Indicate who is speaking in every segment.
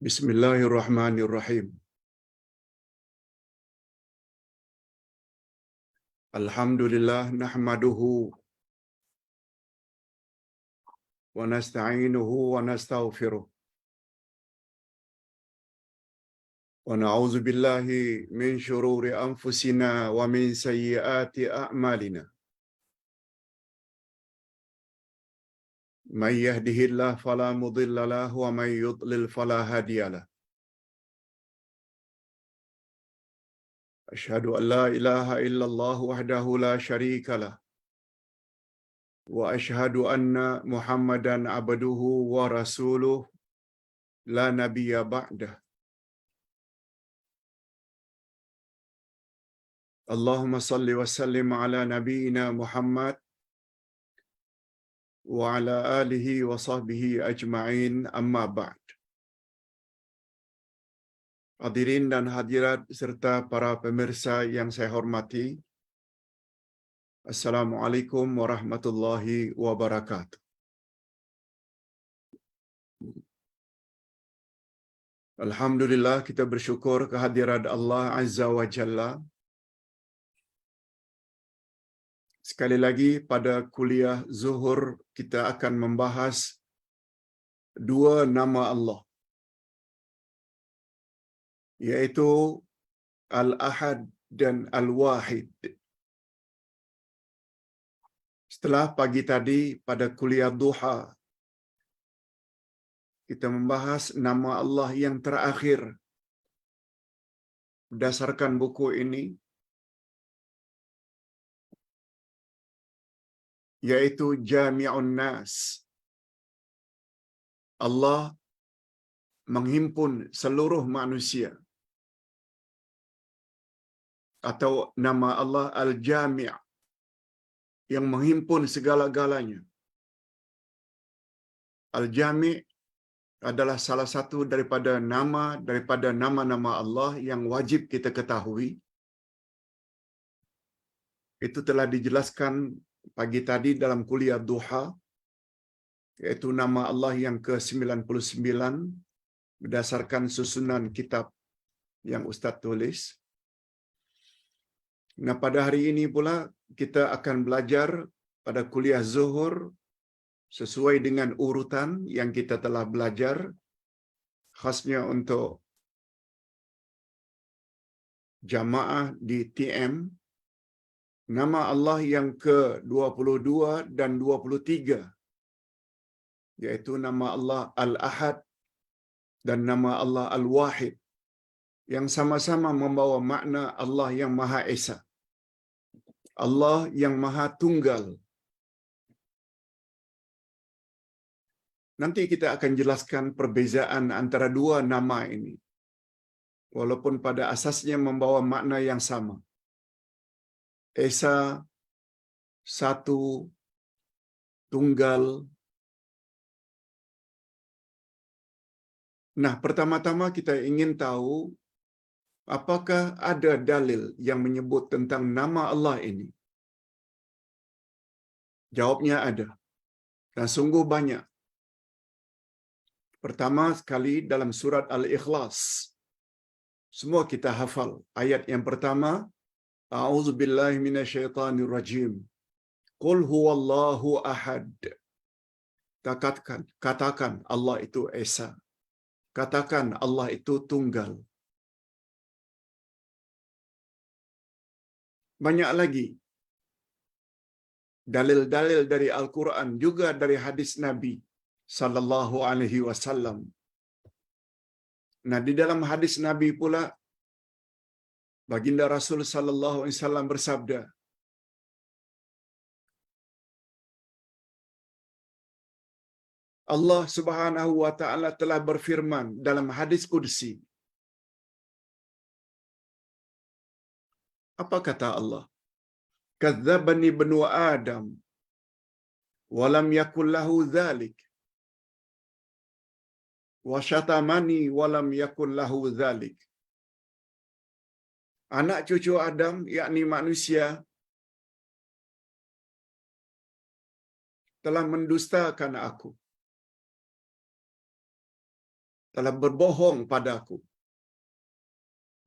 Speaker 1: Bismillahirrahmanirrahim. Alhamdulillah nahmaduhu wa nasta'inuhu wa nastaghfiruh. Wa na'udzu billahi min shururi anfusina wa min sayyiati a'malina. May yahdihillahu fala mudilla lahu wa may yudlil fala hadiya lahu. Asyhadu an la ilaha illallah wahdahu la syarika lah. Wa asyhadu anna Muhammadan abduhu wa rasuluh la nabiyya ba'dah. Allahumma salli wa sallim ala nabiyyina Muhammad wa ala alihi wa sahbihi ajma'in, amma ba'd. Hadirin dan hadirat serta para pemirsa yang saya hormati, Assalamualaikum warahmatullahi wabarakatuh. Alhamdulillah, kita bersyukur kehadirat Allah Azza wa Jalla. Sekali lagi pada kuliah Zuhur kita akan membahas dua nama Allah, yaitu Al-Ahad dan Al-Wahid. Setelah pagi tadi pada kuliah Duha, kita membahas nama Allah yang terakhir berdasarkan buku ini, yaitu Jami'un Nas. Allah menghimpun seluruh manusia. Atau nama Allah Al-Jami', yang menghimpun segala-galanya. Al-Jami' adalah salah satu daripada nama-nama Allah yang wajib kita ketahui. Itu telah dijelaskan pagi tadi dalam kuliah Duha, yaitu nama Allah yang ke-99 berdasarkan susunan kitab yang Ustaz tulis. Nah, pada hari ini pula kita akan belajar pada kuliah Zuhur sesuai dengan urutan yang kita telah belajar, khasnya untuk jamaah di TM. Nama Allah yang ke-22 dan 23, yaitu nama Allah Al-Ahad dan nama Allah Al-Wahid, yang sama-sama membawa makna Allah yang Maha Esa, Allah yang Maha Tunggal. Nanti kita akan jelaskan perbezaan antara dua nama ini, walaupun pada asasnya membawa makna yang sama. Esa, satu, tunggal. Nah, pertama-tama kita ingin tahu apakah ada dalil yang menyebut tentang nama Allah ini. Jawabnya ada, dan sungguh banyak. Pertama sekali dalam surat Al-Ikhlas. Semua kita hafal. Ayat yang pertama, A'udzubillahi minasyaitonirrajim. Qul huwallahu ahad. Katakan Allah itu Esa. Katakan Allah itu tunggal. Banyak lagi dalil-dalil dari Al-Quran, juga dari hadis Nabi sallallahu alaihi wasallam. Nah, di dalam hadis Nabi pula, baginda Rasul sallallahu alaihi wasallam bersabda, Allah Subhanahu wa taala telah berfirman dalam hadis qudsi. Apa kata Allah? Kadzdzabani banu Adam wa lam yakul lahu dzalik. Wa syatamani wa lam yakul lahu dzalik. Anak cucu Adam, yakni manusia, telah mendustakan aku. telah berbohong padaku.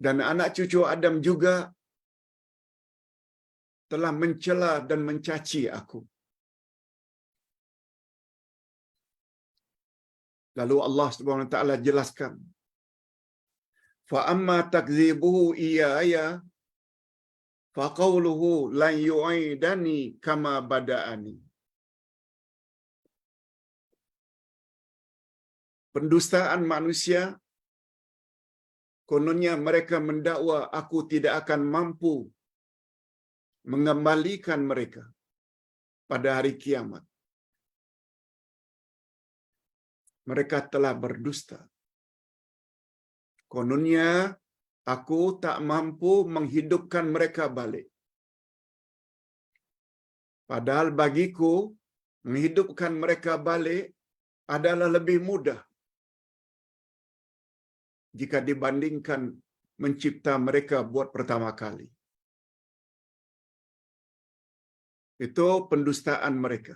Speaker 1: Dan anak cucu Adam juga telah mencela dan mencaci aku. Lalu Allah Subhanahu wa taala jelaskan, fa amma takdzibuhu iyaya fa qawluhu lan yu'idani kama bada'ani. Pendustaan manusia, kononnya mereka mendakwa aku tidak akan mampu mengembalikan mereka pada hari kiamat. Mereka telah berdusta. Kononnya aku tak mampu menghidupkan mereka balik. Padahal bagiku menghidupkan mereka balik adalah lebih mudah jika dibandingkan mencipta mereka buat pertama kali. Itu pendustaan mereka.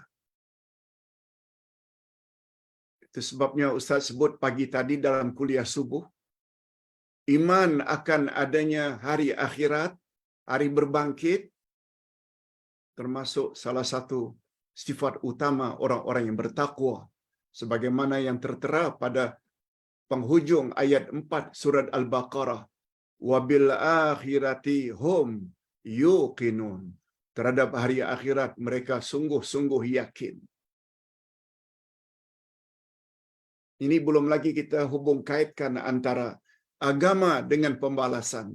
Speaker 1: Itu sebabnya Ustaz sebut pagi tadi dalam kuliah subuh, iman akan adanya hari akhirat, hari berbangkit, termasuk salah satu sifat utama orang-orang yang bertakwa, sebagaimana yang tertera pada penghujung ayat 4 surat Al-Baqarah, wabil akhirati hum yuqinun. Terhadap hari akhirat mereka sungguh-sungguh yakin. Ini belum lagi kita hubung kaitkan antara agama dengan pembalasan.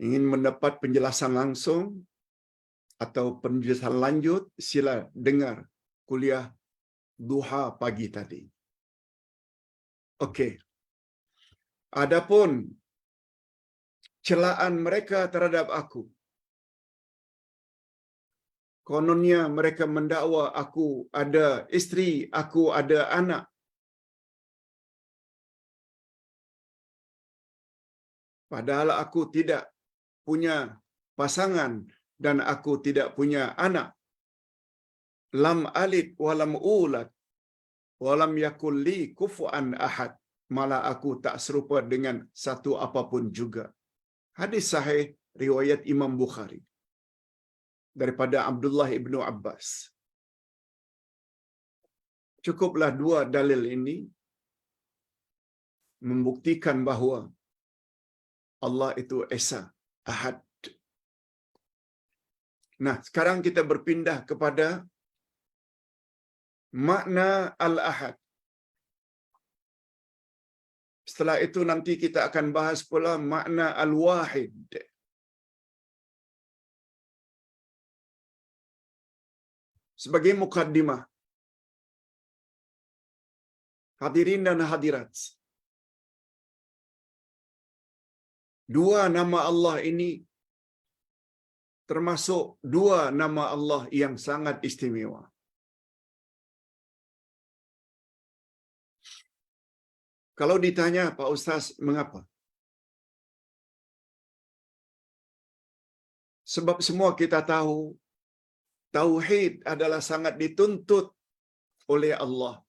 Speaker 1: Ingin mendapat penjelasan langsung atau penjelasan lanjut, sila dengar kuliah duha pagi tadi. Okey. Adapun celaan mereka terhadap aku, kononnya mereka mendakwa aku ada isteri, aku ada anak. Padahal aku tidak punya pasangan dan aku tidak punya anak. Lam alid walam ulad walam yakul li kufuan ahad. Malah aku tak serupa dengan satu apapun juga. Hadis sahih riwayat Imam Bukhari daripada Abdullah ibnu Abbas. Cukuplah dua dalil ini membuktikan bahawa Allah itu Esa, Ahad. Nah, sekarang kita berpindah kepada makna Al-Ahad. Setelah itu nanti kita akan bahas pula makna Al-Wahid. Sebagai mukaddimah, hadirin dan hadirat, dua nama Allah ini termasuk dua nama Allah yang sangat istimewa. Kalau ditanya Pak Ustaz, mengapa? Sebab semua kita tahu, tauhid adalah sangat dituntut oleh Allah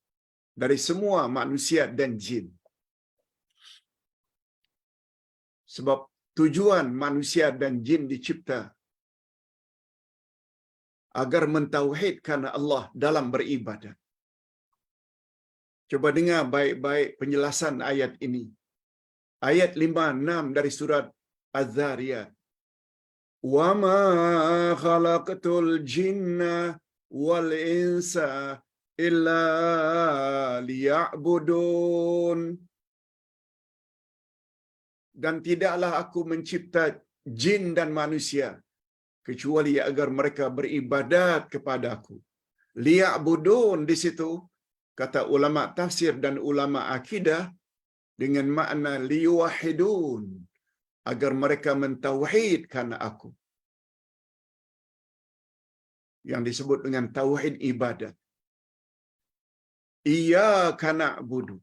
Speaker 1: dari semua manusia dan jin. Sebab tujuan manusia dan jin dicipta agar mentauhidkan Allah dalam beribadah. Coba dengar baik-baik penjelasan ayat ini. Ayat 5-6 dari surat Az-Zariyat. Wa ma khalaqtul jinna wal insa illa liya'budun. Dan tidaklah aku mencipta jin dan manusia kecuali agar mereka beribadat kepada aku. Liya'budun di situ kata ulama tafsir dan ulama akidah dengan makna liyuwahidun, agar mereka mentauhidkan aku, yang disebut dengan tauhid ibadat. Iyyaka na'budu,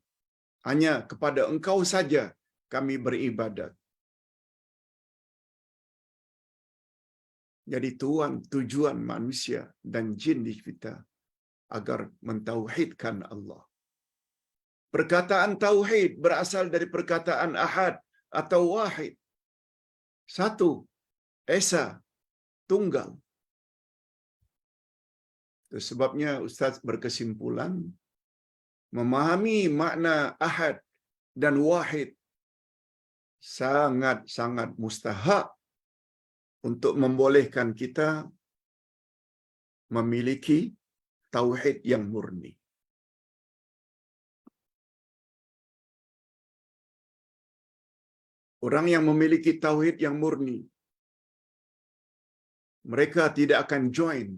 Speaker 1: hanya kepada engkau saja kami beribadat. Jadi tujuan manusia dan jin dicipta agar mentauhidkan Allah. Perkataan tauhid berasal dari perkataan ahad atau wahid. Satu, esa, tunggal. Itu sebabnya Ustaz berkesimpulan, memahami makna ahad dan wahid sangat-sangat mustahak untuk membolehkan kita memiliki tauhid yang murni. Orang yang memiliki tauhid yang murni, mereka tidak akan join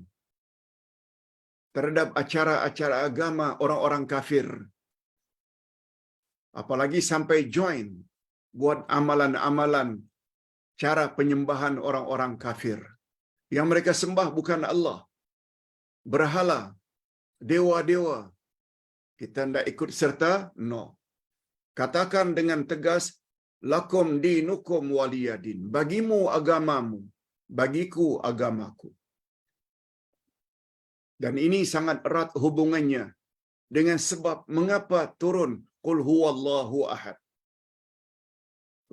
Speaker 1: terhadap acara-acara agama orang-orang kafir. Apalagi sampai join buat amalan-amalan cara penyembahan orang-orang kafir. Yang mereka sembah bukan Allah, berhala, dewa-dewa. Kita tidak ikut serta? No. Katakan dengan tegas, lakum dinukum waliyadin. Bagimu agamamu, bagiku agamaku. Dan ini sangat erat hubungannya dengan sebab mengapa turun qul huwallahu ahad.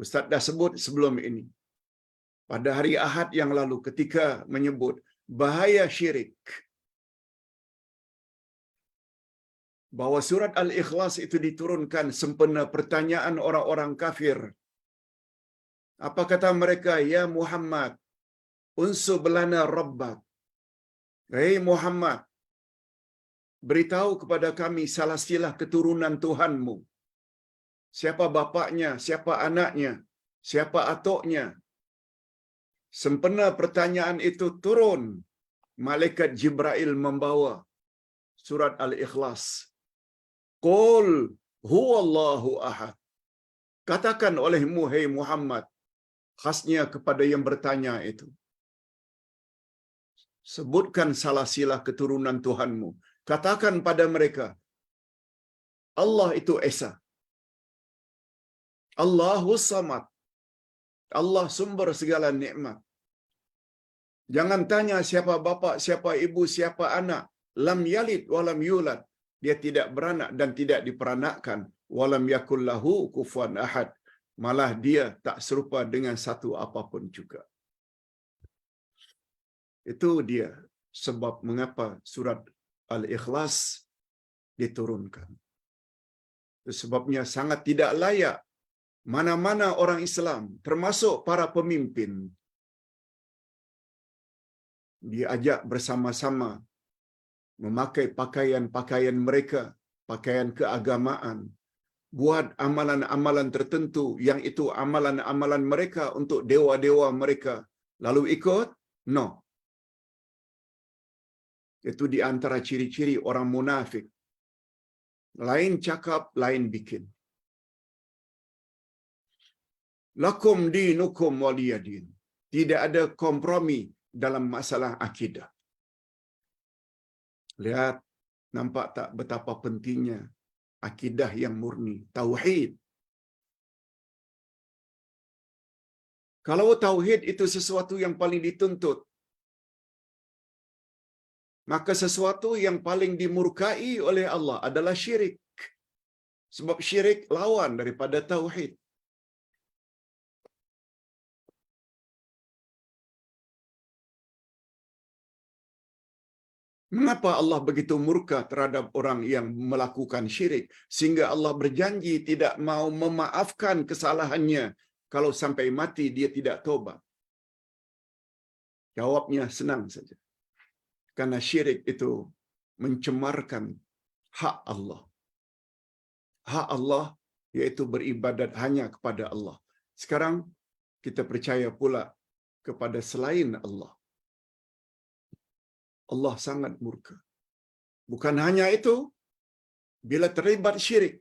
Speaker 1: Ustaz dah sebut sebelum ini. Pada hari Ahad yang lalu ketika menyebut bahaya syirik. Bahwa surat Al-Ikhlas itu diturunkan sempena pertanyaan orang-orang kafir. Apa kata mereka? Ya Muhammad, unsub lana rabbak. Hei Muhammad, beritahu kepada kami salah silah keturunan Tuhanmu. Siapa bapaknya, siapa anaknya, siapa atuknya. Sempena pertanyaan itu turun, malaikat Jibril membawa surat Al-Ikhlas. Qul huwallahu ahad. Katakan olehmu, hai Muhammad, khasnya kepada yang bertanya itu. Sebutkan salah silah keturunan Tuhanmu. Katakan pada mereka, Allah itu Esa. Allahu Samad. Allah sumber segala nikmat. Jangan tanya siapa bapa, siapa ibu, siapa anak. Lam yalid walam yulad. Dia tidak beranak dan tidak diperanakkan. Walam yakul lahu kufuwan ahad. Malah dia tak serupa dengan satu apapun juga. Itu dia sebab mengapa surat Al-Ikhlas diturunkan. Itu sebabnya sangat tidak layak mana-mana orang Islam, termasuk para pemimpin, diajak bersama-sama memakai pakaian-pakaian mereka, pakaian keagamaan, buat amalan-amalan tertentu yang itu amalan-amalan mereka untuk dewa-dewa mereka, lalu ikut? No. Itu di antara ciri-ciri orang munafik. Lain cakap, lain bikin. Lakum dinukum waliyadin. Tidak ada kompromi dalam masalah akidah. Lihat, nampak tak betapa pentingnya akidah yang murni, tauhid. Kalau tauhid itu sesuatu yang paling dituntut, maka sesuatu yang paling dimurkai oleh Allah adalah syirik. Sebab syirik lawan daripada tauhid. Mengapa Allah begitu murka terhadap orang yang melakukan syirik sehingga Allah berjanji tidak mau memaafkan kesalahannya kalau sampai mati dia tidak tobat? Jawabnya senang saja. Karena syirik itu mencemarkan hak Allah. Hak Allah yaitu beribadat hanya kepada Allah. Sekarang kita percaya pula kepada selain Allah. Allah sangat murka. Bukan hanya itu, bila terlibat syirik,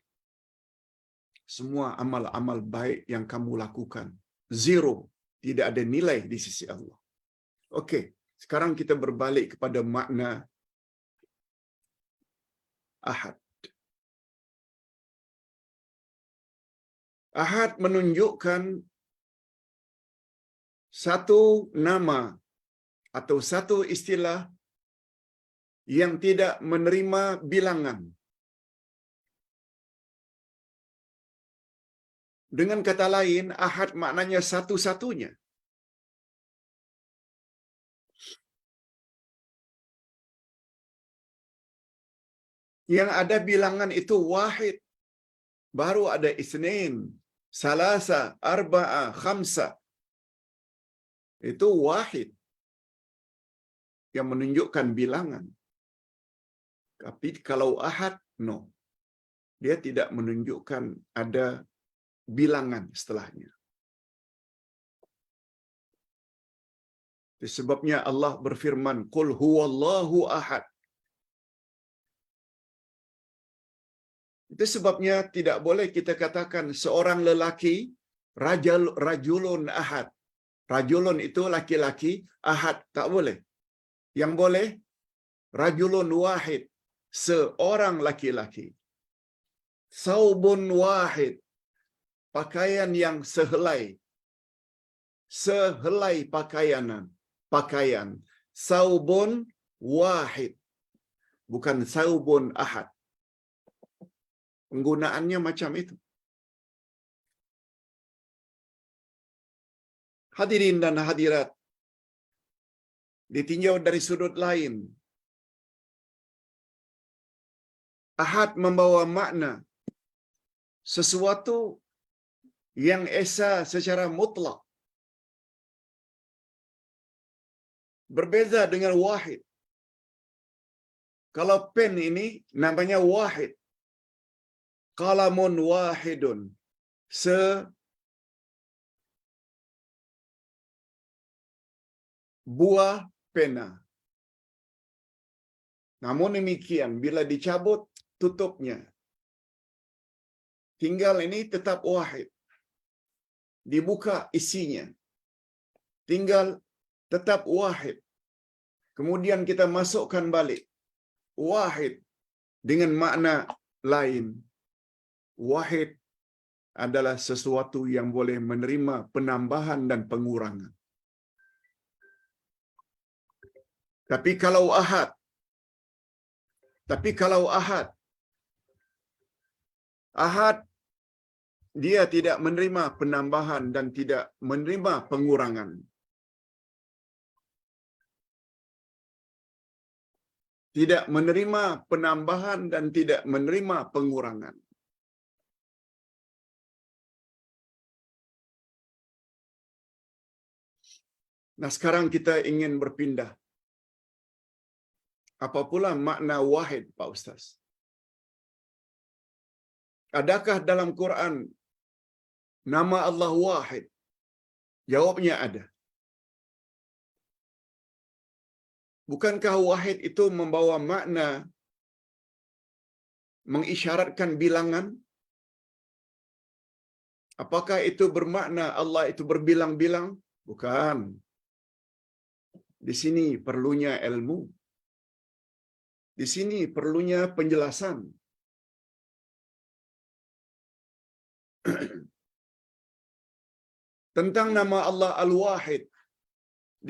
Speaker 1: semua amal-amal baik yang kamu lakukan, zero, tidak ada nilai di sisi Allah. Okey, sekarang kita berbalik kepada makna ahad. Ahad menunjukkan satu nama atau satu istilah yang tidak menerima bilangan. Dengan kata lain, ahad maknanya satu-satunya. Yang ada bilangan itu wahid. Baru ada isnin, salasa, arba'a, khamsa. Itu wahid yang menunjukkan bilangan. Tapi kalau ahad, no. Dia tidak menunjukkan ada bilangan setelahnya. Sebabnya Allah berfirman, Qul huwallahu ahad. Itu sebabnya tidak boleh kita katakan seorang lelaki, rajulun ahad. Rajulun itu laki-laki, ahad. Tak boleh. Yang boleh, rajulun wahid. Seorang laki-laki. Saubun wahid. Pakaian yang sehelai. Sehelai pakaian. Saubun wahid. Bukan saubun ahad. Penggunaannya macam itu. Hadirin dan hadirat, ditinjau dari sudut lain, ahad membawa makna sesuatu yang esa secara mutlak. Berbeza dengan wahid. Kalau pen ini namanya wahid. Qalamun wahidun. Buah pena. Namun demikian, bila dicabut tutupnya, tinggal ini tetap wahid. Dibuka isinya, tinggal tetap wahid. Kemudian kita masukkan balik, wahid dengan makna lain. Wahid adalah sesuatu yang boleh menerima penambahan dan pengurangan. Tapi kalau ahad dia tidak menerima penambahan dan tidak menerima pengurangan. Tidak menerima penambahan dan tidak menerima pengurangan. Nah, sekarang kita ingin berpindah. Apa pula makna wahid, Pak Ustaz? Adakah dalam Quran nama Allah wahid? Jawabnya ada. Bukankah wahid itu membawa makna mengisyaratkan bilangan? Apakah itu bermakna Allah itu berbilang-bilang? Bukan. Di sini perlunya ilmu. Di sini perlunya penjelasan. Tentang nama Allah Al-Wahid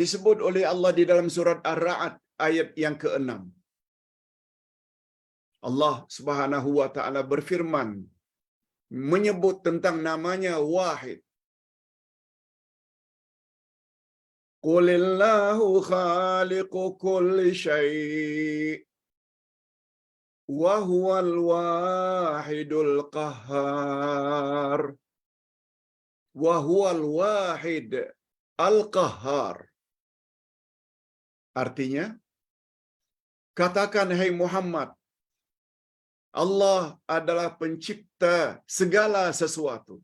Speaker 1: disebut oleh Allah di dalam surat Ar-Ra'd ayat yang ke-6. Allah Subhanahu wa taala berfirman menyebut tentang namanya Wahid. Qulillahu khaliqu kulli syai' wa huwal wahidul qahhar. Wa huwal wahid al-qahhar. Artinya, katakan hai Muhammad, Allah adalah pencipta segala sesuatu.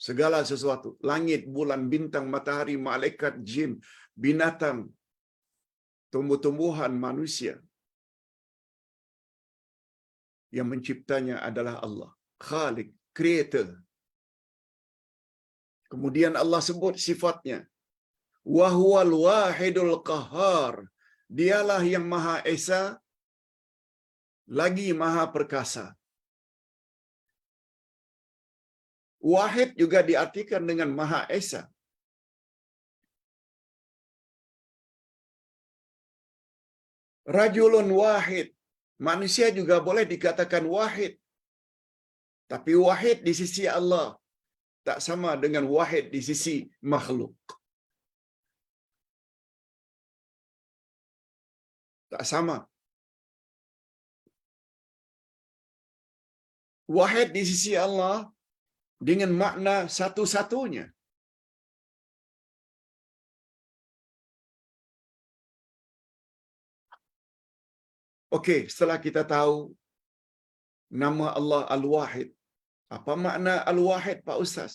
Speaker 1: Segala sesuatu. Langit, bulan, bintang, matahari, malaikat, jin, binatang, tumbuh-tumbuhan, manusia. Yang menciptanya adalah Allah. Khalik, creator. Kemudian Allah sebut sifatnya. Wa huwal wahidul qahhar. Dialah yang Maha Esa lagi Maha Perkasa. Wahid juga diartikan dengan Maha Esa. Rajulun wahid. Manusia juga boleh dikatakan wahid. Tapi wahid di sisi Allah tak sama dengan wahid di sisi makhluk. Tak sama. Wahid di sisi Allah dengan makna satu-satunya. Okey, setelah kita tahu nama Allah Al-Wahid, apa makna Al-Wahid, Pak Ustaz?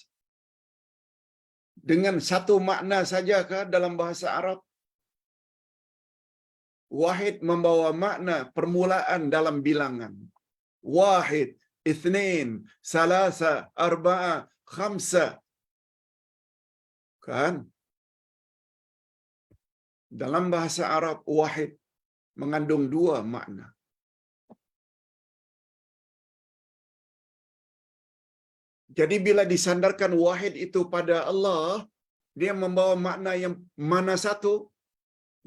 Speaker 1: Dengan satu makna sajakah dalam bahasa Arab? Wahid membawa makna permulaan dalam bilangan. Wahid, ithnain, salasa, arba'a, khamsa. Kan? Dalam bahasa Arab, wahid mengandung dua makna. Jadi bila disandarkan wahid itu pada Allah, dia membawa makna yang mana satu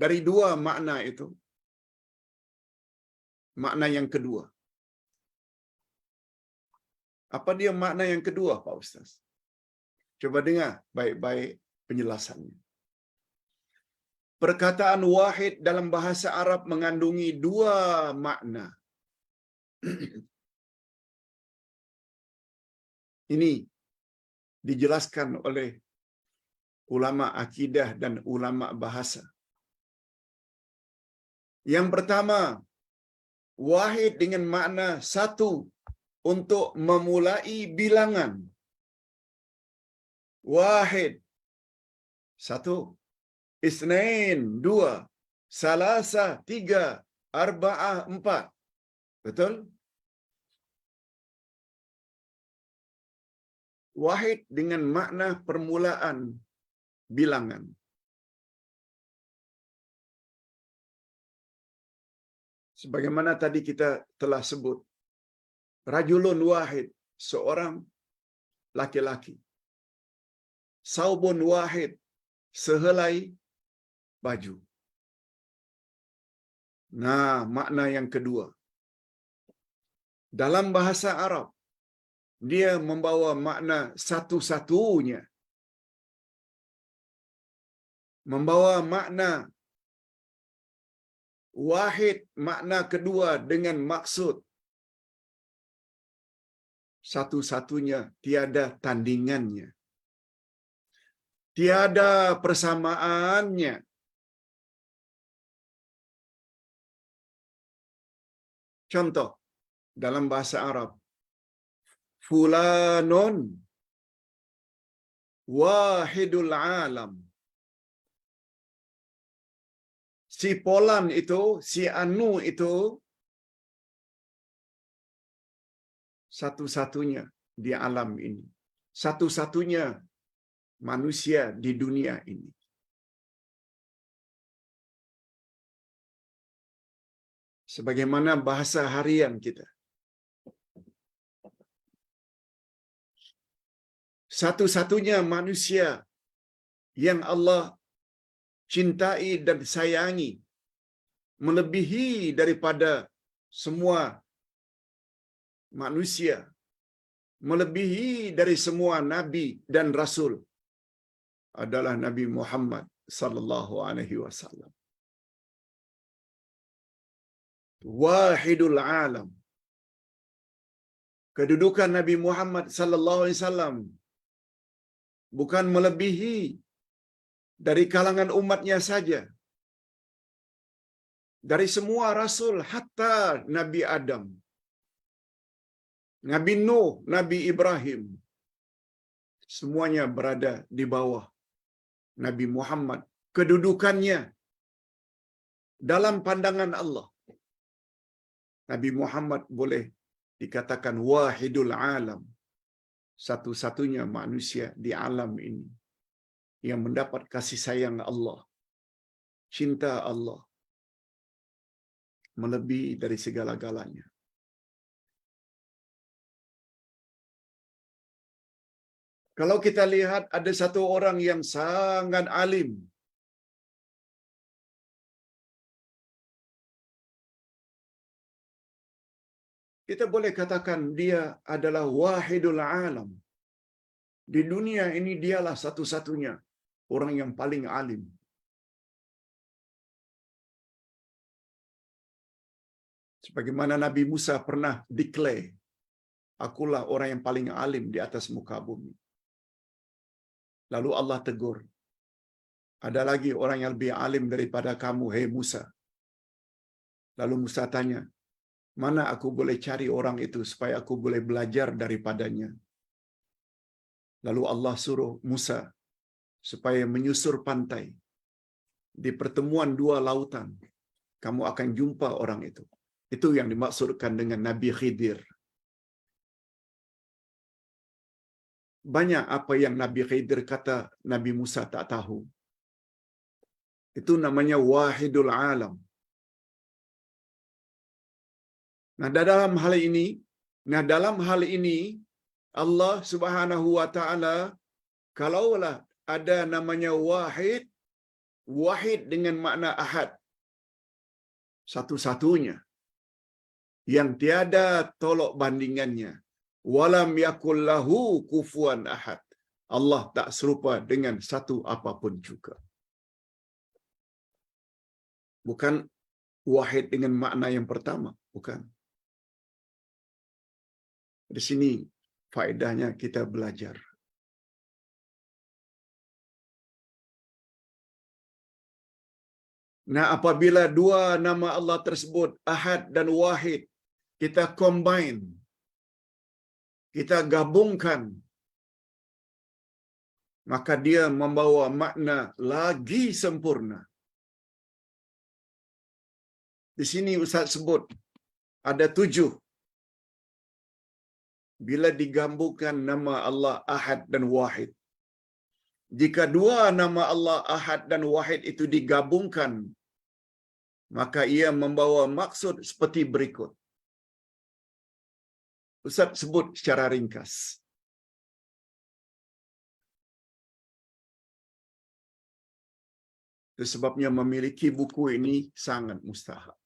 Speaker 1: dari dua makna itu. Makna yang kedua. Apa dia makna yang kedua, Pak Ustaz? Coba dengar baik-baik penjelasannya. Perkataan wahid dalam bahasa Arab mengandungi dua makna. Ini dijelaskan oleh ulama akidah dan ulama bahasa. Yang pertama, wahid dengan makna satu untuk memulai bilangan. Wahid, satu. Isnain, dua. Salasa, tiga. Arba'ah, empat. Betul? Wahid dengan makna permulaan bilangan. Sebagaimana tadi kita telah sebut, rajulun wahid, seorang laki-laki. Saubun wahid, sehelai baju. Nah, makna yang kedua. Dalam bahasa Arab, dia membawa makna satu-satunya. Membawa makna wahid, makna kedua dengan maksud satu-satunya, tiada tandingannya. Tiada persamaannya. Contoh, dalam bahasa Arab, fulanun wahidul alam. Si Polan itu, si Anu itu, satu-satunya di alam ini. Satu-satunya manusia di dunia ini. Sebagaimana bahasa harian kita. Satu-satunya manusia yang Allah cintai dan sayangi melebihi daripada semua manusia, melebihi dari semua nabi dan rasul adalah Nabi Muhammad sallallahu alaihi wasallam. Wahidul alam. Kedudukan Nabi Muhammad sallallahu alaihi wasallam bukan melebihi dari kalangan umatnya saja. Dari semua rasul, hatta Nabi Adam, Nabi Nuh, Nabi Ibrahim, semuanya berada di bawah Nabi Muhammad. Kedudukannya dalam pandangan Allah, Nabi Muhammad boleh dikatakan wahidul alam, satu-satunya manusia di alam ini yang mendapat kasih sayang Allah, cinta Allah, melebihi dari segala-galanya. Kalau kita lihat ada satu orang yang sangat alim, kita boleh katakan dia adalah wahidul alam. Di dunia ini dialah satu-satunya orang yang paling alim. Sebagaimana Nabi Musa pernah declare, akulah orang yang paling alim di atas muka bumi. Lalu Allah tegur, ada lagi orang yang lebih alim daripada kamu, hei Musa. Lalu Musa tanya, mana aku boleh cari orang itu supaya aku boleh belajar daripadanya? Lalu Allah suruh Musa supaya menyusur pantai. Di pertemuan dua lautan, kamu akan jumpa orang itu. Itu yang dimaksudkan dengan Nabi Khidir. Banyak apa yang Nabi Khidir kata Nabi Musa tak tahu. Itu namanya wahidul alam. Nah, dalam hal ini Allah Subhanahu wa taala kalaulah ada namanya wahid, wahid dengan makna ahad. Satu-satunya yang tiada tolok bandingannya. Walam yakul lahu kufuwan ahad. Allah tak serupa dengan satu apapun juga. Bukan wahid dengan makna yang pertama, bukan. Di sini faedahnya kita belajar. Nah, apabila dua nama Allah tersebut, Ahad dan Wahid, kita combine, kita gabungkan, maka dia membawa makna lagi sempurna. Di sini Ustaz sebut ada 7. Bila digabungkan nama Allah Ahad dan Wahid. Jika dua nama Allah Ahad dan Wahid itu digabungkan, maka ia membawa maksud seperti berikut. Ustaz sebut secara ringkas. Itu sebabnya memiliki buku ini sangat mustahak.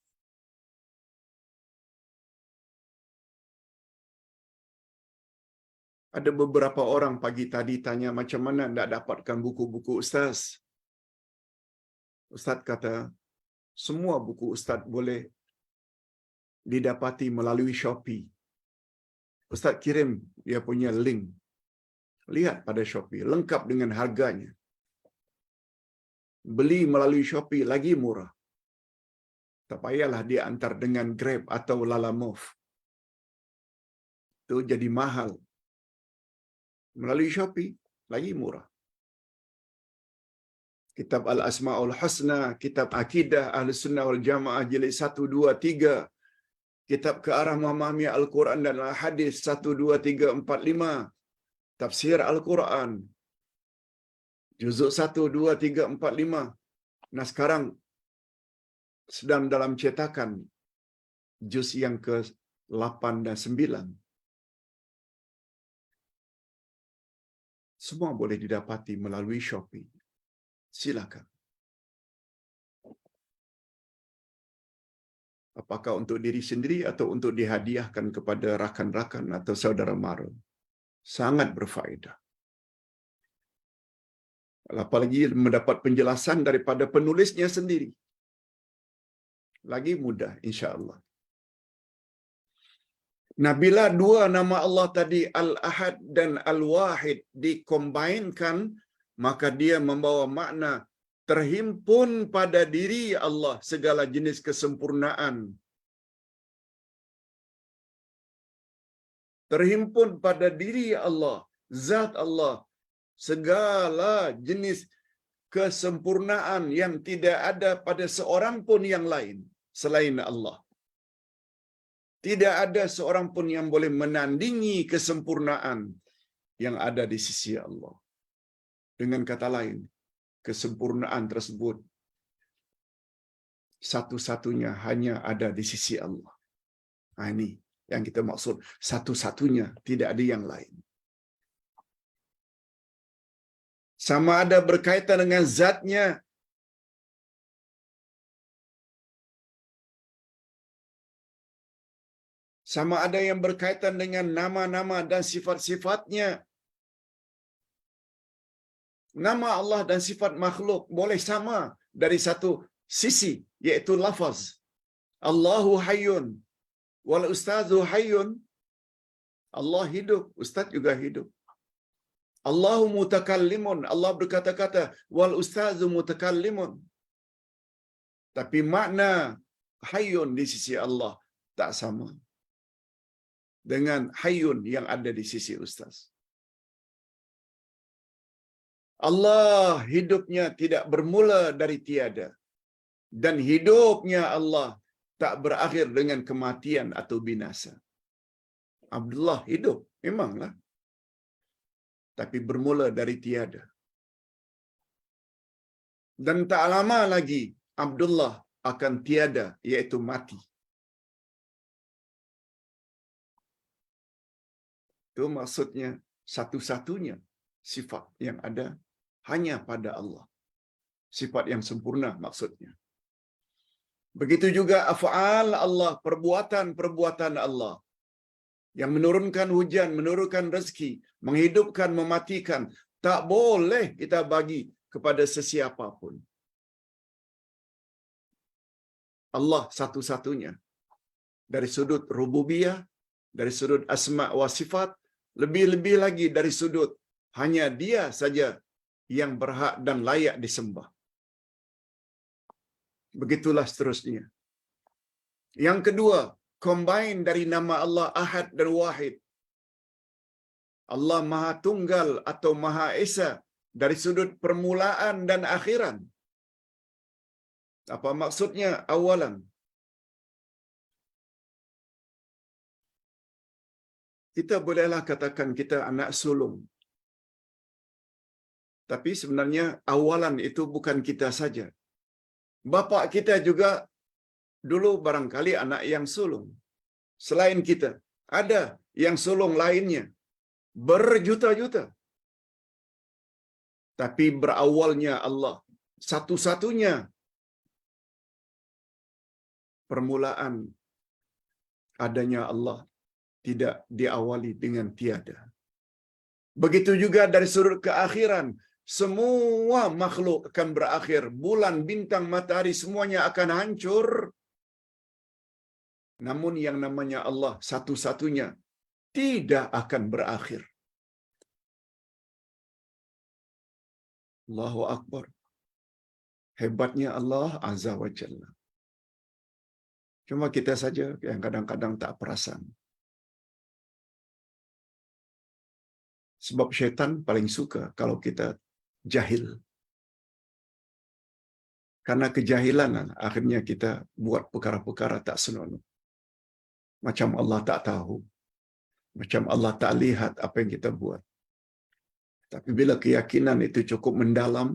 Speaker 1: Ada beberapa orang pagi tadi tanya macam mana nak dapatkan buku-buku Ustaz. Ustaz kata, semua buku Ustaz boleh didapati melalui Shopee. Ustaz kirim dia punya link. Lihat pada Shopee, lengkap dengan harganya. Beli melalui Shopee lagi murah. Tak payahlah dia antar dengan Grab atau Lalamove. Itu jadi mahal. Melalui Shopee lagi murah. Kitab Al-Asma'ul Husna, Kitab Akidah Ahlussunnah wal Jamaah jilid 1, 2, 3, Kitab Ke Arah Memahami Al-Quran dan Al-Hadis 1, 2, 3, 4, 5, Tafsir Al-Quran juzuk 1, 2, 3, 4, 5. Nah, sekarang sedang dalam cetakan juz yang ke-8 dan 9. Semua boleh didapati melalui Shopee. Silakan. Apakah untuk diri sendiri atau untuk dihadiahkan kepada rakan-rakan atau saudara mara. Sangat berfaedah. Apalagi mendapat penjelasan daripada penulisnya sendiri. Lagi mudah insya-Allah. Nah, bila dua nama Allah tadi Al-Ahad dan Al-Wahid dikombainkan, maka dia membawa makna terhimpun pada diri Allah segala jenis kesempurnaan. Terhimpun pada diri Allah, zat Allah, segala jenis kesempurnaan yang tidak ada pada seorang pun yang lain selain Allah. Tidak ada seorang pun yang boleh menandingi kesempurnaan yang ada di sisi Allah. Dengan kata lain, kesempurnaan tersebut satu-satunya hanya ada di sisi Allah. Nah, ini yang kita maksud, satu-satunya, tidak ada yang lain. Sama ada berkaitan dengan zatnya, sama ada yang berkaitan dengan nama-nama dan sifat-sifatnya, nama Allah dan sifat makhluk boleh sama dari satu sisi, yaitu lafaz. Allahu hayyun wal ustazu hayyun. Allah hidup, ustaz juga hidup. Allahu mutakallimun, Allah berkata-kata, wal ustazu mutakallimun. Tapi makna hayyun di sisi Allah tak sama dengan hayyun yang ada di sisi ustaz. Allah hidupnya tidak bermula dari tiada, dan hidupnya Allah tak berakhir dengan kematian atau binasa. Abdullah hidup, memanglah, tapi bermula dari tiada. Dan tak lama lagi Abdullah akan tiada, yaitu mati. Itu maksudnya satu-satunya sifat yang ada hanya pada Allah. Sifat yang sempurna maksudnya. Begitu juga af'al Allah, perbuatan-perbuatan Allah. Yang menurunkan hujan, menurunkan rezeki, menghidupkan, mematikan. Tak boleh kita bagi kepada sesiapa pun. Allah satu-satunya. Dari sudut rububiyah, dari sudut asma' wa sifat, lebih-lebih lagi dari sudut hanya Dia saja yang berhak dan layak disembah. Begitulah seterusnya. Yang kedua, combine dari nama Allah Ahad dan Wahid. Allah Maha Tunggal atau Maha Esa dari sudut permulaan dan akhiran. Apa maksudnya? Awalan, kita bolehlah katakan kita anak sulung. Tapi sebenarnya awalan itu bukan kita saja. Bapa kita juga dulu barangkali anak yang sulung. Selain kita, ada yang sulung lainnya. Berjuta-juta. Tapi berawalnya Allah. Satu-satunya permulaan adanya Allah tidak diawali dengan tiada. Begitu juga dari sudut keakhiran, semua makhluk akan berakhir. Bulan, bintang, matahari semuanya akan hancur. Namun yang namanya Allah satu-satunya tidak akan berakhir. Allahu Akbar. Hebatnya Allah Azza wa Jalla. Cuma kita saja yang kadang-kadang tak perasan. Sebab syaitan paling suka kalau kita jahil. Karena kejahilan akhirnya kita buat perkara-perkara tak senonoh. Macam Allah tak tahu. Macam Allah tak lihat apa yang kita buat. Tapi bila keyakinan itu cukup mendalam,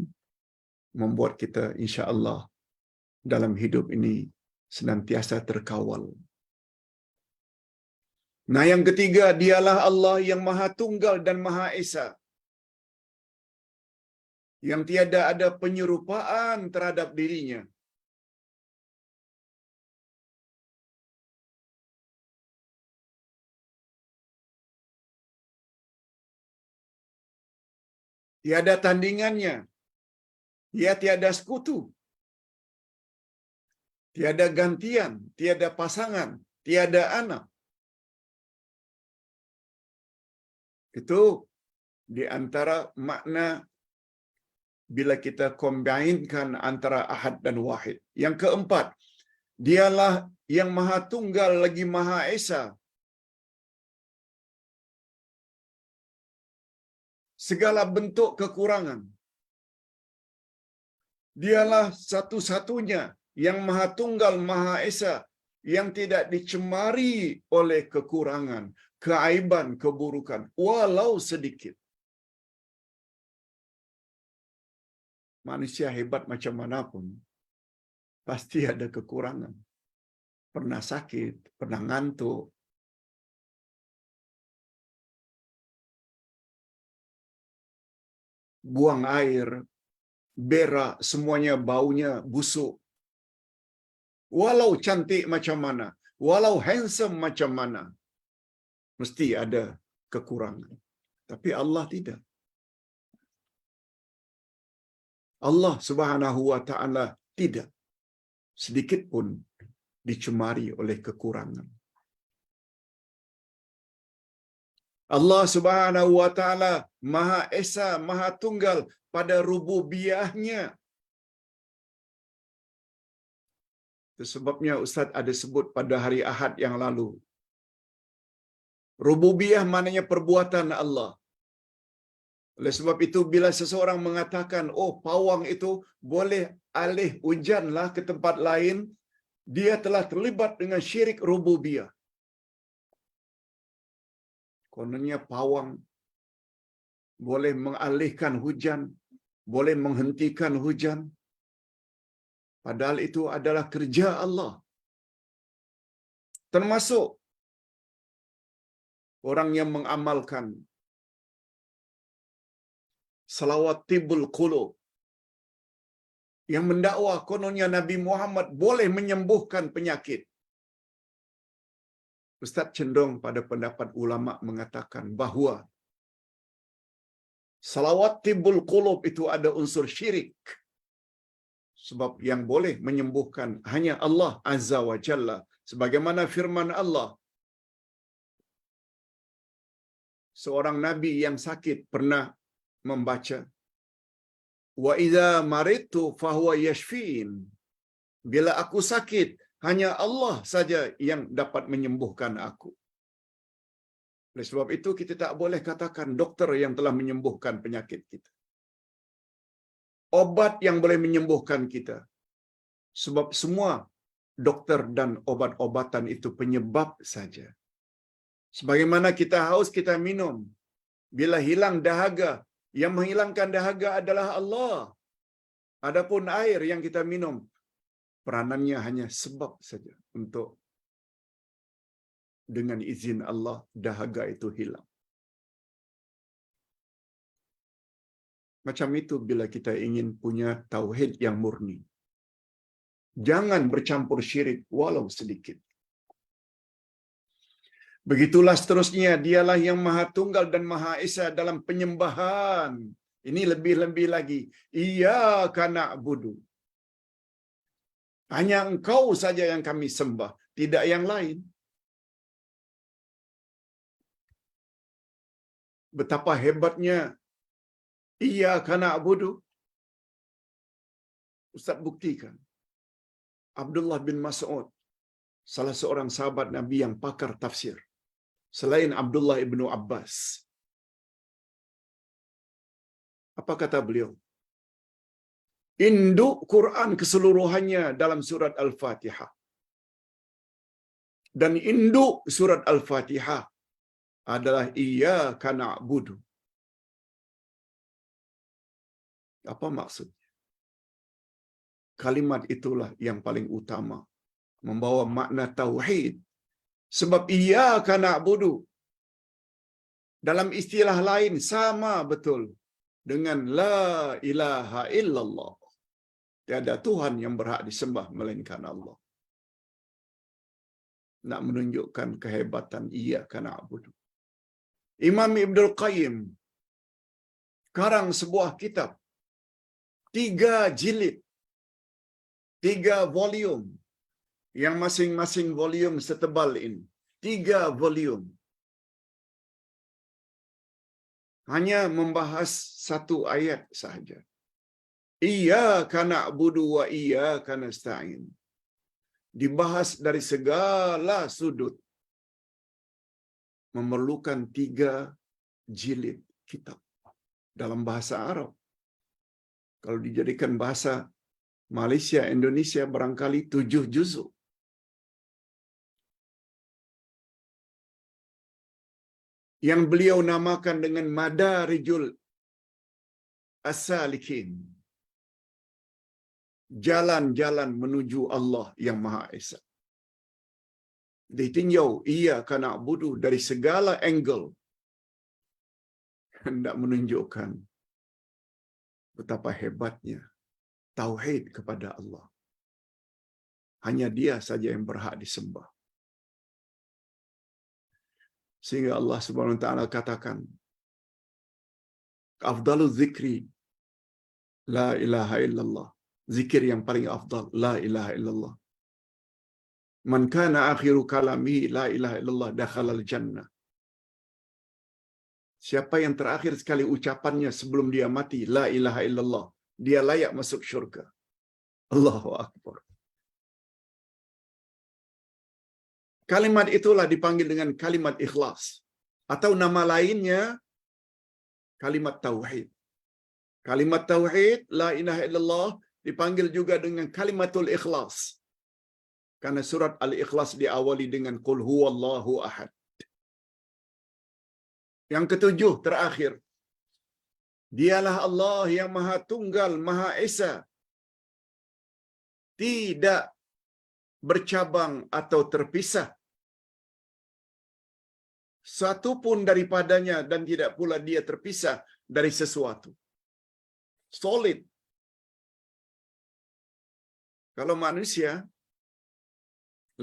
Speaker 1: membuat kita insya-Allah dalam hidup ini senantiasa terkawal. Nah, yang ketiga, dialah Allah yang Maha Tunggal dan Maha Esa. Yang tiada ada penyerupaan terhadap dirinya. Tiada tandingannya. Ia tiada sekutu. Tiada gantian, tiada pasangan, tiada anak. Itu di antara makna bila kita combinekan antara Ahad dan Wahid. Yang keempat, dialah yang Maha Tunggal lagi Maha Esa. Segala bentuk kekurangan. Dialah satu-satunya yang Maha Tunggal Maha Esa yang tidak dicemari oleh kekurangan, keaiban, keburukan, walau sedikit. Manusia hebat macam manapun, pasti ada kekurangan. Pernah sakit, pernah ngantuk. Buang air, berak, semuanya baunya busuk. Walau cantik macam mana, walau handsome macam mana, mesti ada kekurangan. Tapi Allah tidak. Allah Subhanahu wa taala tidak sedikit pun dicemari oleh kekurangan. Allah Subhanahu wa taala Maha Esa, Maha Tunggal pada rububiyahnya. Itu sebabnya Ustaz ada sebut pada hari Ahad yang lalu. Rububiyah maknanya perbuatan Allah. Oleh sebab itu bila seseorang mengatakan, oh pawang itu boleh alih hujanlah ke tempat lain, dia telah terlibat dengan syirik rububiyah. Kononnya pawang boleh mengalihkan hujan, boleh menghentikan hujan. Padahal itu adalah kerja Allah. Termasuk orang yang mengamalkan salawat tibul qulub, yang mendakwa kononnya Nabi Muhammad boleh menyembuhkan penyakit. Ustaz cenderung pada pendapat ulama mengatakan bahawa salawat tibul qulub itu ada unsur syirik. Sebab yang boleh menyembuhkan hanya Allah Azza wa Jalla. Sebagaimana firman Allah, seorang Nabi yang sakit pernah membaca, wa idza maridtu fahuwa yashfin. Bila aku sakit, hanya Allah saja yang dapat menyembuhkan aku. Oleh sebab itu kita tak boleh katakan doktor yang telah menyembuhkan penyakit kita, obat yang boleh menyembuhkan kita. Sebab semua doktor dan obat-obatan itu penyebab saja. Sebagaimana kita haus, kita minum. Bila hilang dahaga, yang menghilangkan dahaga adalah Allah. Adapun air yang kita minum, peranannya hanya sebab saja untuk dengan izin Allah dahaga itu hilang. Macam itu bila kita ingin punya tauhid yang murni. Jangan bercampur syirik walau sedikit. Begitulah seterusnya, dialah yang Maha Tunggal dan Maha Esa dalam penyembahan. Ini lebih-lebih lagi. Iyyaka na'budu. Hanya Engkau saja yang kami sembah, tidak yang lain. Betapa hebatnya Iyyaka na'budu. Ustaz buktikan. Abdullah bin Mas'ud, salah seorang sahabat Nabi yang pakar tafsir, selain Abdullah ibnu Abbas. Apa kata beliau? Induk Quran keseluruhannya dalam surat Al-Fatihah. Dan induk surat Al-Fatihah adalah Iyyaka na'budu. Apa maksudnya? Kalimat itulah yang paling utama, membawa makna tauhid. Sebab Iyyaka na'budu dalam istilah lain sama betul dengan la ilaha illallah. Tiada Tuhan yang berhak disembah melainkan Allah. Nak menunjukkan kehebatan Iyyaka na'budu. Imam Ibnul Qayyim karang sebuah kitab, 3 jilid, 3 volume, yang masing-masing volume setebal ini. 3 volume. Hanya membahas satu ayat sahaja. Iyyaka na'budu wa iyyaka nasta'in. Dibahas dari segala sudut. Memerlukan 3 jilid kitab dalam bahasa Arab. Kalau dijadikan bahasa Malaysia, Indonesia barangkali 7 juzuk. Yang beliau namakan dengan Madarijul As-Salikin. Jalan-jalan menuju Allah yang Maha Esa. Ditinjau Iyyaka na'budu dari segala angle. Hendak menunjukkan betapa hebatnya tauhid kepada Allah. Hanya Dia saja yang berhak disembah. Sehingga Allah Subhanahu wa taala katakan, afdalul zikri La ilaha illallah. Zikir yang paling afdal, la ilaha illallah. Man kana akhiru kalamihi la ilaha illallah dakhalal jannah. Siapa yang terakhir sekali ucapannya sebelum dia mati, la ilaha illallah, dia layak masuk syurga. Allahu akbar. Kalimat itulah dipanggil dengan kalimat ikhlas. Atau nama lainnya, kalimat tauhid. Kalimat tauhid, la ilaha illallah, dipanggil juga dengan kalimatul ikhlas. Karena surat Al-Ikhlas diawali dengan Qul huwallahu ahad. Yang ketujuh, terakhir. Dialah Allah yang Maha Tunggal, Maha Esa. Tidak bercabang atau terpisah. Satu pun daripadanya dan tidak pula dia terpisah dari sesuatu. Solid. Kalau manusia,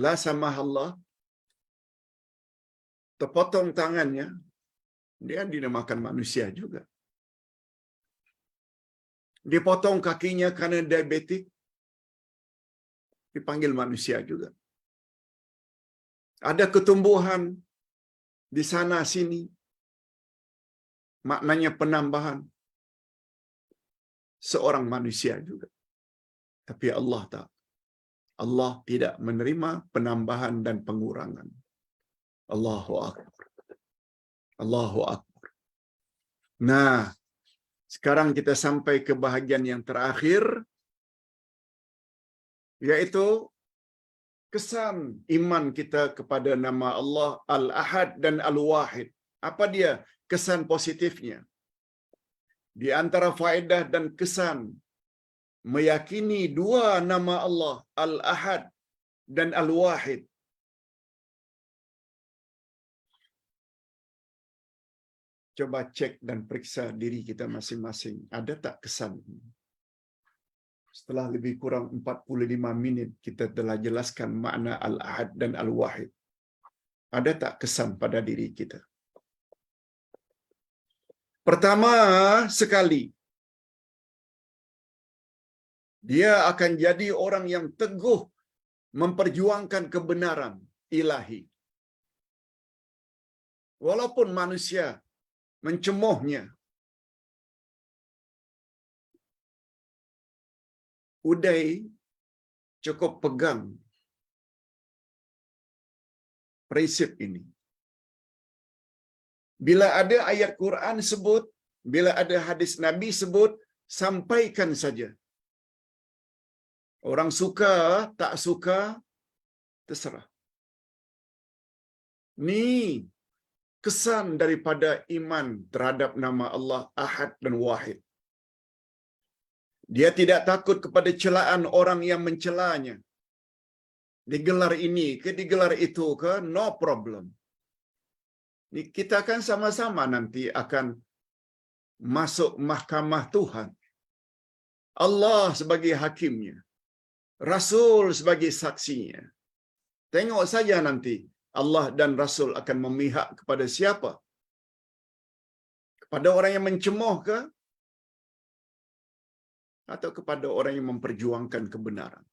Speaker 1: la samah Allah, terpotong tangannya, dia dinamakan manusia juga. Dipotong kakinya karena diabetik, dipanggil manusia juga. Ada ketumbuhan di sana sini, maknanya penambahan, seorang manusia juga. Tapi Allah tak. Allah tidak menerima penambahan dan pengurangan. Allahu akbar. Allahu akbar. Nah, sekarang kita sampai ke bahagian yang terakhir, yaitu kesan iman kita kepada nama Allah Al-Ahad dan Al-Wahid. Apa dia kesan positifnya? Di antara faedah dan kesan meyakini dua nama Allah, Al-Ahad dan Al-Wahid. Coba cek dan periksa diri kita masing-masing. Ada tak kesan ini? Setelah lebih kurang 45 minit kita telah jelaskan makna Al-Ahad dan Al-Wahid. Ada tak kesan pada diri kita? Pertama sekali, dia akan jadi orang yang teguh memperjuangkan kebenaran ilahi. Walaupun manusia mencemohnya, Uday cukup pegang prinsip ini. Bila ada ayat Quran sebut, bila ada hadis Nabi sebut, sampaikan saja. Orang suka, tak suka, terserah. Ni kesan daripada iman terhadap nama Allah Ahad dan Wahid. Dia tidak takut kepada celaan orang yang mencelanya. Digelar ini ke, digelar itu ke, no problem. Kita akan sama-sama nanti akan masuk mahkamah Tuhan. Allah sebagai hakimnya. Rasul sebagai saksinya. Tengok saja nanti Allah dan Rasul akan memihak kepada siapa? Kepada orang yang mencemoh ke? Atau kepada orang yang memperjuangkan kebenaran?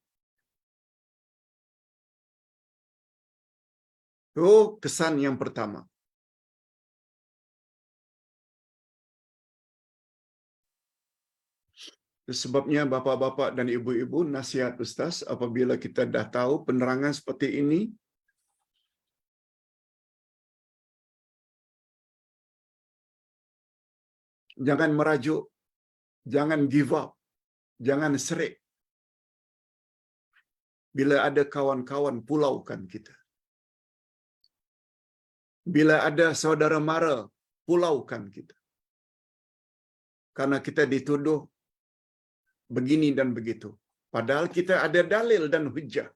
Speaker 1: Itu kesan yang pertama. Sebabnya bapak-bapak dan ibu-ibu, nasihat Ustaz, apabila kita dah tahu penerangan seperti ini, jangan merajuk, jangan give up, jangan serik. Bila ada kawan-kawan, pulaukan kita. Bila ada saudara mara, pulaukan kita. Karena kita dituduh begini dan begitu. Padahal kita ada dalil dan hujjah.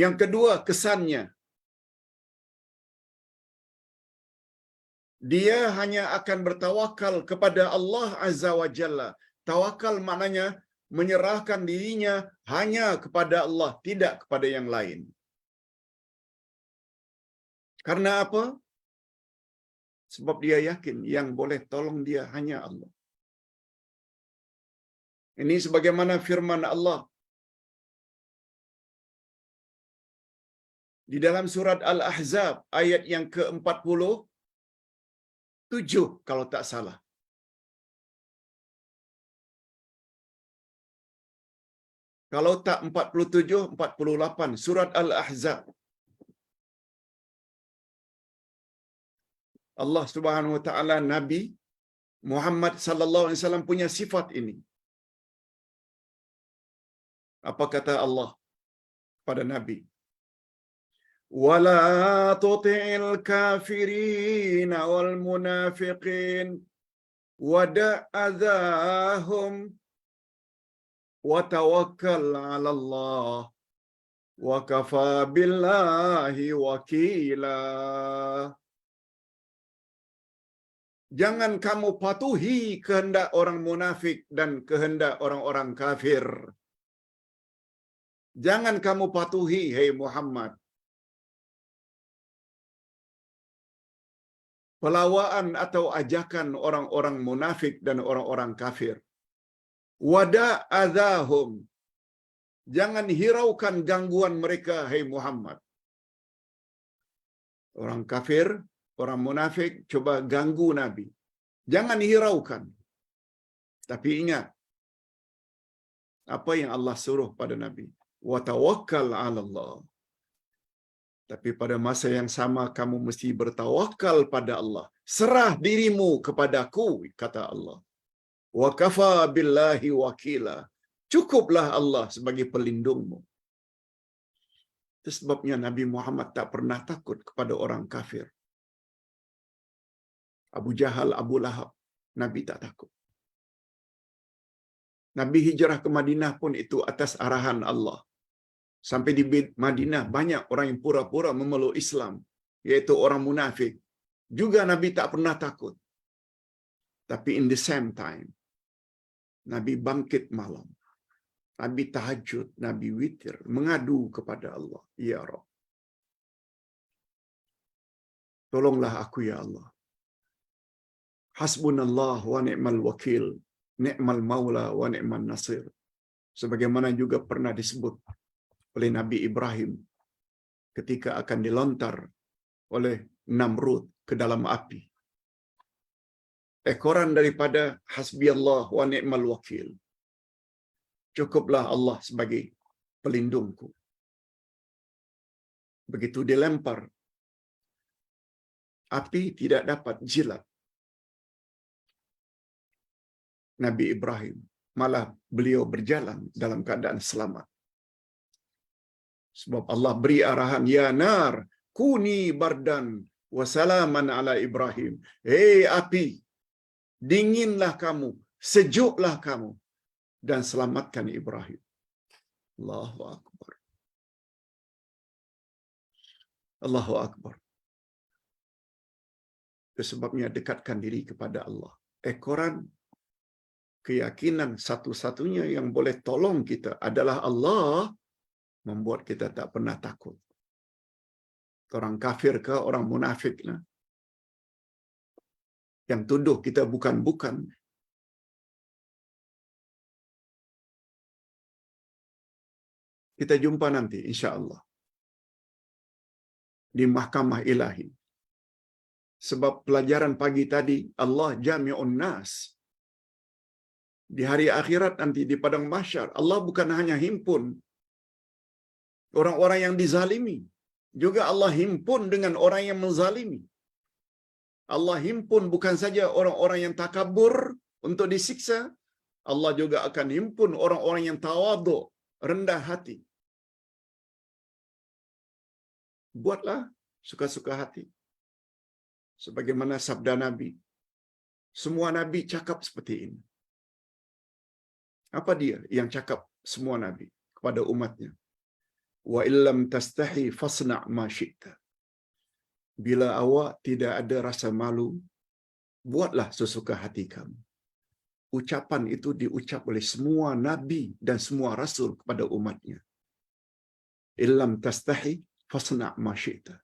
Speaker 1: Yang kedua, kesannya. Dia hanya akan bertawakal kepada Allah Azza wa Jalla. Tawakal maknanya menyerahkan dirinya hanya kepada Allah, tidak kepada yang lain. Karena apa? Sebab dia yakin yang boleh tolong dia hanya Allah. Ini sebagaimana firman Allah di dalam surat Al-Ahzab ayat yang ke-47 kalau tak salah. Kalau tak 47, 48 surat Al-Ahzab. Allah Subhanahu wa taala Nabi Muhammad sallallahu alaihi wasallam punya sifat ini. Apa kata Allah pada Nabi? Wala tuti'il kafirin wal munafiqin wada'adhahum wa tawakkal 'ala Allah wa kafa billahi wakila. Jangan kamu patuhi kehendak orang munafik dan kehendak orang-orang kafir. Jangan kamu patuhi, hai Muhammad, pelawaan atau ajakan orang-orang munafik dan orang-orang kafir. Wada'adhahum. Jangan hiraukan gangguan mereka, hai Muhammad. Orang kafir, orang munafik coba ganggu Nabi. Jangan hiraukan. Tapi ingat apa yang Allah suruh pada Nabi. Wa tawakkal 'ala Allah. Tapi pada masa yang sama kamu mesti bertawakal pada Allah. Serah dirimu kepadaku, kata Allah. Wa kafa billahi wakila. Cukuplah Allah sebagai pelindungmu. Itu sebabnya Nabi Muhammad tak pernah takut kepada orang kafir. Abu Jahal, Abu Lahab, Nabi tak takut. Nabi hijrah ke Madinah pun itu atas arahan Allah. Sampai di Madinah banyak orang yang pura-pura memeluk Islam, yaitu orang munafik. Juga Nabi tak pernah takut. Tapi in the same time, Nabi bangkit malam. Nabi tahajud, Nabi witir, mengadu kepada Allah. Ya Rabb, tolonglah aku ya Allah. Hasbunallah wa ni'mal wakil, ni'mal maula wa ni'mal nasir. Sebagaimana juga pernah disebut oleh Nabi Ibrahim ketika akan dilontar oleh Namrud ke dalam api. Ekoran daripada hasbiyallah wa ni'mal wakil. Cukuplah Allah sebagai pelindungku. Begitu dilempar, api tidak dapat jilat Nabi Ibrahim. Malah beliau berjalan dalam keadaan selamat. Sebab Allah beri arahan, ya nar, kuni bardan wa salaman ala Ibrahim. Hei api, dinginlah kamu, sejuklah kamu, dan selamatkan Ibrahim. Allahu Akbar. Allahu Akbar. Itu sebabnya dekatkan diri kepada Allah. Ekoran keyakinan satu-satunya yang boleh tolong kita adalah Allah, membuat kita tak pernah takut. Orang kafir ke orang munafik lah, yang tuduh kita bukan-bukan. Kita jumpa nanti insya-Allah di mahkamah ilahi. Sebab pelajaran pagi tadi, Allah jami'un nas. Di hari akhirat nanti di padang mahsyar, Allah bukan hanya himpun orang-orang yang dizalimi, juga Allah himpun dengan orang yang menzalimi. Allah himpun bukan saja orang-orang yang takabur untuk disiksa, Allah juga akan himpun orang-orang yang tawadhu, rendah hati. Buatlah suka-suka hati. Sebagaimana sabda Nabi, semua Nabi cakap seperti ini. Apa dia yang cakap semua Nabi kepada umatnya? Wa illam tastahi fasna' ma syi'ta. Bila awak tidak ada rasa malu, buatlah sesuka hati kamu. Ucapan itu diucap oleh semua Nabi dan semua Rasul kepada umatnya. Illam tastahi fasna' ma syi'ta.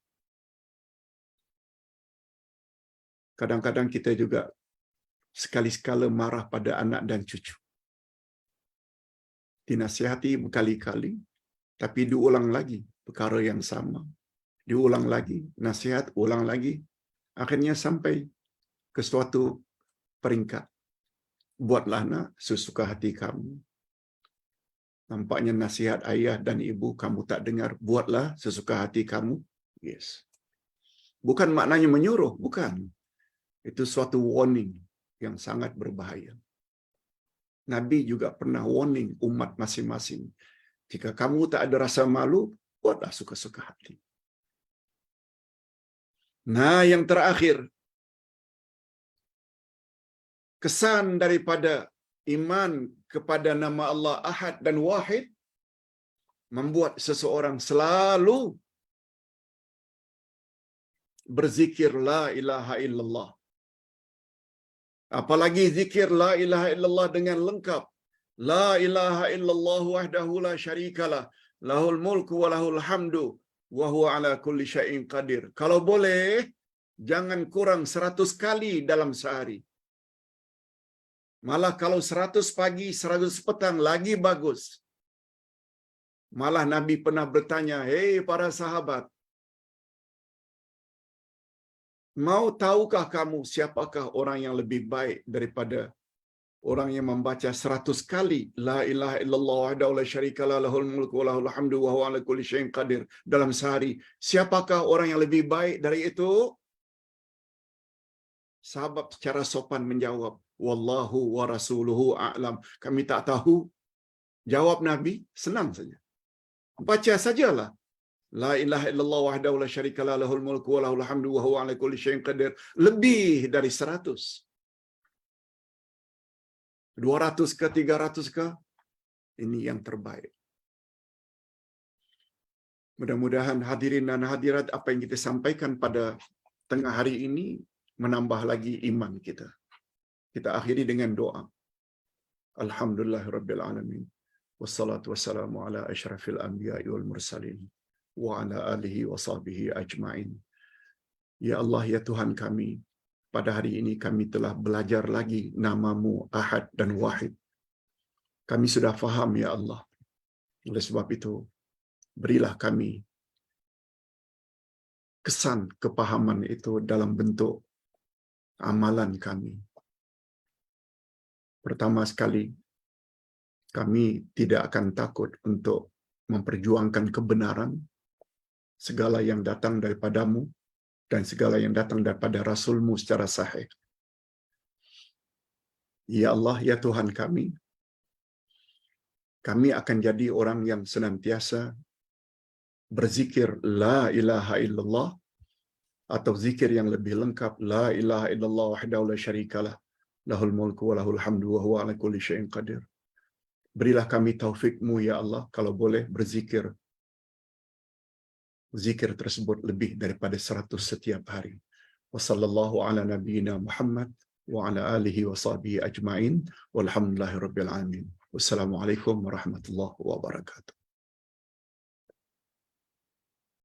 Speaker 1: Kadang-kadang kita juga sekali-sekala marah pada anak dan cucu. Dinasihati berkali-kali, tapi diulang lagi perkara yang sama. Diulang lagi, nasihat, ulang lagi. Akhirnya sampai ke suatu peringkat. Buatlah nak sesuka hati kamu. Nampaknya nasihat ayah dan ibu kamu tak dengar. Buatlah sesuka hati kamu. Yes. Bukan maknanya menyuruh, bukan. Itu suatu warning yang sangat berbahaya. Nabi juga pernah warning umat masing-masing. Jika kamu tak ada rasa malu, buatlah suka-suka hati. Nah, yang terakhir, kesan daripada iman kepada nama Allah Ahad dan Wahid membuat seseorang selalu berzikir la ilaha illallah. Apalagi zikir la ilaha illallah dengan lengkap. La ilaha illallah wahdahu la syarikalah, lahul mulku wa lahul hamdu wa huwa ala kulli syai'in qadir. Kalau boleh, jangan kurang 100 kali dalam sehari. Malah kalau 100 pagi, 100 petang, lagi bagus. Malah Nabi pernah bertanya, hei para sahabat, mau tahukah kamu siapakah orang yang lebih baik daripada orang yang membaca 100 kali la ilaha illallah wahdahu la syarikalah lahul mulku wa lahul hamdu wa huwa ala kulli syai'in qadir dalam sehari? Siapakah orang yang lebih baik dari itu? Sahabat secara sopan menjawab, wallahu wa rasuluhu a'lam. Kami tak tahu. Jawab Nabi, senang saja. Baca sajalah. La ilaha illallah wahdahu la syarikalah lahul mulku wa lahul hamdu wa huwa ala kulli syai'in qadir. Lebih dari 100. 200 ke 300 ke? Ini yang terbaik. Mudah-mudahan hadirin dan hadirat apa yang kita sampaikan pada tengah hari ini menambah lagi iman kita. Kita akhiri dengan doa. Alhamdulillahirabbil alamin. Wassalatu wassalamu ala asyrafil anbiya'i wal mursalin wa ala alihi wa sahbihi ajma'in. Ya Allah, ya Tuhan kami, pada hari ini kami telah belajar lagi nama-Mu Ahad dan Wahid. Kami sudah faham, ya Allah. Oleh sebab itu, berilah kami kesan kepahaman itu dalam bentuk amalan kami. Pertama sekali, kami tidak akan takut untuk memperjuangkan kebenaran, segala yang datang daripada-Mu dan segala yang datang daripada Rasul-Mu secara sahih. Ya Allah, ya Tuhan kami akan jadi orang yang senantiasa berzikir la ilaha illallah, atau zikir yang lebih lengkap, la ilaha illallah wahdahu la syarikalah, lahul mulku wa lahul hamdu wa huwa ala kulli syai'in qadir. Berilah kami taufik-Mu, ya Allah, kalau boleh berzikir. Zikir tersebut lebih daripada 100 setiap hari. Wa sallallahu ala nabiyyina Muhammad wa ala alihi wa sahbihi ajma'in. Walhamdulillahirabbil alamin. Wassalamualaikum warahmatullahi wabarakatuh.